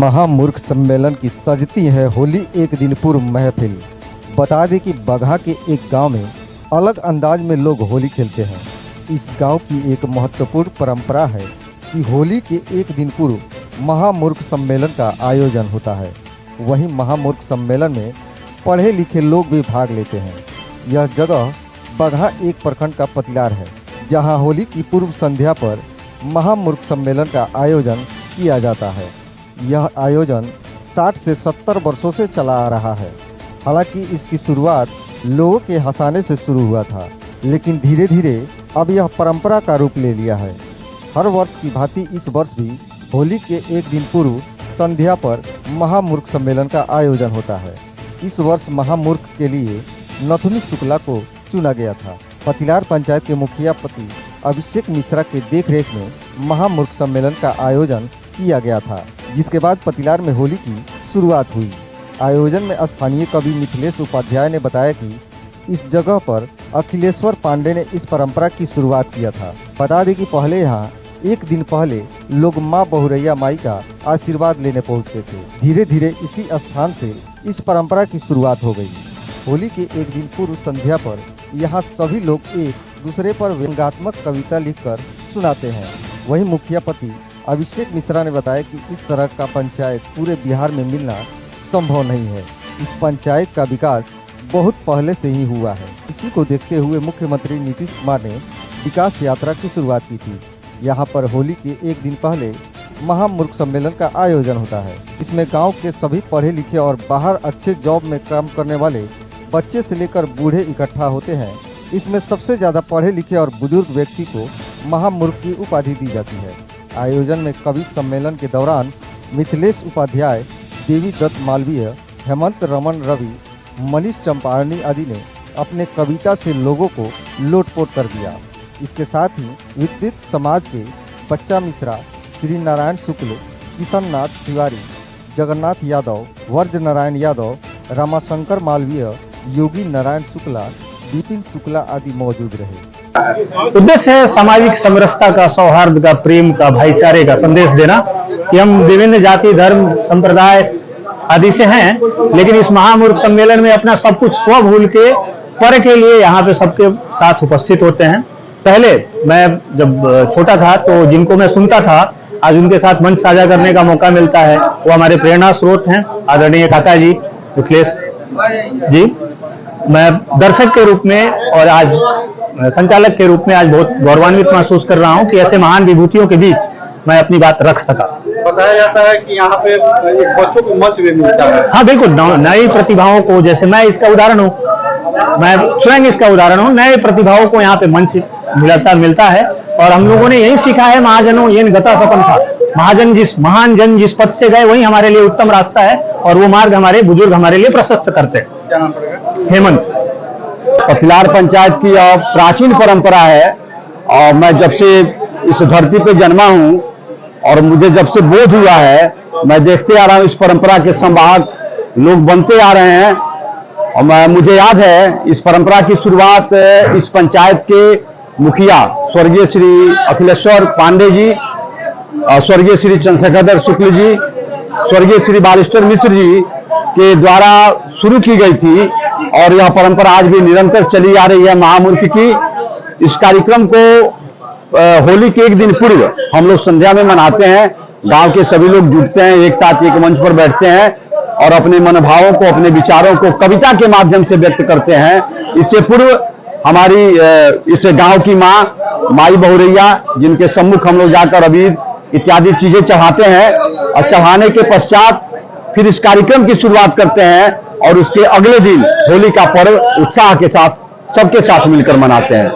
महामूर्ख सम्मेलन की सजती है होली एक दिन पूर्व महफिल। बता दें कि बगहा के एक गांव में अलग अंदाज में लोग होली खेलते हैं। इस गांव की एक महत्वपूर्ण परंपरा है कि होली के एक दिन पूर्व महामूर्ख सम्मेलन का आयोजन होता है। वहीं महामूर्ख सम्मेलन में पढ़े लिखे लोग भी भाग लेते हैं। यह जगह बगहा एक प्रखंड का पतिलार है, जहां होली की पूर्व संध्या पर महामूर्ख सम्मेलन का आयोजन किया जाता है। यह आयोजन 60 से 70 वर्षों से चला आ रहा है। हालांकि इसकी शुरुआत लोगों के हंसाने से शुरू हुआ था, लेकिन धीरे धीरे अब यह परंपरा का रूप ले लिया है। हर वर्ष की भांति इस वर्ष भी होली के एक दिन पूर्व संध्या पर महामूर्ख सम्मेलन का आयोजन होता है। इस वर्ष महामूर्ख के लिए नथुनी शुक्ला को चुना गया था। पतिलार पंचायत के मुखिया पति अभिषेक मिश्रा के देखरेख में महामूर्ख सम्मेलन का आयोजन किया गया था, जिसके बाद पतिलार में होली की शुरुआत हुई। आयोजन में स्थानीय कवि मिथिलेश उपाध्याय ने बताया कि इस जगह पर अखिलेश्वर पांडे ने इस परंपरा की शुरुआत किया था। बता दें कि पहले यहाँ एक दिन पहले लोग माँ बहुरैया माई का आशीर्वाद लेने पहुँचते थे। धीरे धीरे इसी स्थान से इस परंपरा की शुरुआत हो गई। होली के एक दिन पूर्व संध्या पर यहाँ सभी लोग एक दूसरे पर व्यंग्यात्मक कविता लिखकर सुनाते हैं। वहीं मुखिया पति अभिषेक मिश्रा ने बताया कि इस तरह का पंचायत पूरे बिहार में मिलना संभव नहीं है। इस पंचायत का विकास बहुत पहले से ही हुआ है। इसी को देखते हुए मुख्यमंत्री नीतीश कुमार ने विकास यात्रा की शुरुआत की थी। यहाँ पर होली के एक दिन पहले महामूर्ख सम्मेलन का आयोजन होता है। इसमें गांव के सभी पढ़े लिखे और बाहर अच्छे जॉब में काम करने वाले बच्चे से लेकर बूढ़े इकट्ठा होते हैं। इसमें सबसे ज़्यादा पढ़े लिखे और बुजुर्ग व्यक्ति को महामूर्ख की उपाधि दी जाती है। आयोजन में कवि सम्मेलन के दौरान मिथिलेश उपाध्याय, देवी दत्त मालवीय, हेमंत रमन रवि, मनीष चंपारनी आदि ने अपने कविता से लोगों को लोटपोट कर दिया। इसके साथ ही विद्युत समाज के बच्चा मिश्रा, श्री नारायण शुक्ल, किशन नाथ तिवारी, जगन्नाथ यादव, वर्ज नारायण यादव, रामाशंकर मालवीय, योगी नारायण शुक्ला, विपिन शुक्ला आदि मौजूद रहे। उद्देश्य है सामाजिक समरसता का, सौहार्द का, प्रेम का, भाईचारे का संदेश देना कि हम विभिन्न जाति, धर्म, संप्रदाय आदि से हैं, लेकिन इस महामूर्ख सम्मेलन में अपना सब कुछ स्व भूल के पर के लिए यहाँ पे सबके साथ उपस्थित होते हैं। पहले मैं जब छोटा था तो जिनको मैं सुनता था, आज उनके साथ मंच साझा करने का मौका मिलता है। वो हमारे प्रेरणा स्रोत हैं, आदरणीय काका जी, मिथिलेश जी। मैं दर्शक के रूप में और आज संचालक के रूप में आज बहुत गौरवान्वित महसूस कर रहा हूं कि ऐसे महान विभूतियों के बीच मैं अपनी बात रख सका। बताया जाता है कि यहाँ पे एक बच्चों को मंच भी मिलता है। हाँ बिल्कुल, नई प्रतिभाओं को, जैसे मैं इसका उदाहरण हूँ, मैं स्वयं इसका उदाहरण हूँ। नए प्रतिभाओं को यहाँ पे मंच मिलता है और हम लोगों ने यही सीखा है, महाजनों ये गता सपन था। महान जन जिस पथ से गए वही हमारे लिए उत्तम रास्ता है और वो मार्ग हमारे बुजुर्ग हमारे लिए प्रशस्त करते हैं। क्या नाम पड़ेगा? हेमंत। पतिलार पंचायत की प्राचीन परंपरा है और मैं जब से इस धरती पे जन्मा हूं और मुझे जब से बोध हुआ है, मैं देखते आ रहा हूं इस परंपरा के संवाहक लोग बनते आ रहे हैं। और मुझे याद है इस परंपरा की शुरुआत इस पंचायत के मुखिया स्वर्गीय श्री अखिलेश्वर पांडे जी, स्वर्गीय श्री चंद्रशेखर शुक्ल जी, स्वर्गीय श्री बारिस्टर मिश्र जी के द्वारा शुरू की गई थी और यह परंपरा आज भी निरंतर चली आ रही है महामूर्ख की। इस कार्यक्रम को होली के एक दिन पूर्व हम लोग संध्या में मनाते हैं। गांव के सभी लोग जुटते हैं, एक साथ एक मंच पर बैठते हैं और अपने मनोभावों को, अपने विचारों को कविता के माध्यम से व्यक्त करते हैं। इससे पूर्व हमारी इस गांव की माई बहुरैया, जिनके सम्मुख हम लोग जाकर अबीर इत्यादि चीजें चढ़ाते हैं और चढ़ाने के पश्चात फिर इस कार्यक्रम की शुरुआत करते हैं और उसके अगले दिन होली का पर्व उत्साह के साथ सबके साथ मिलकर मनाते हैं।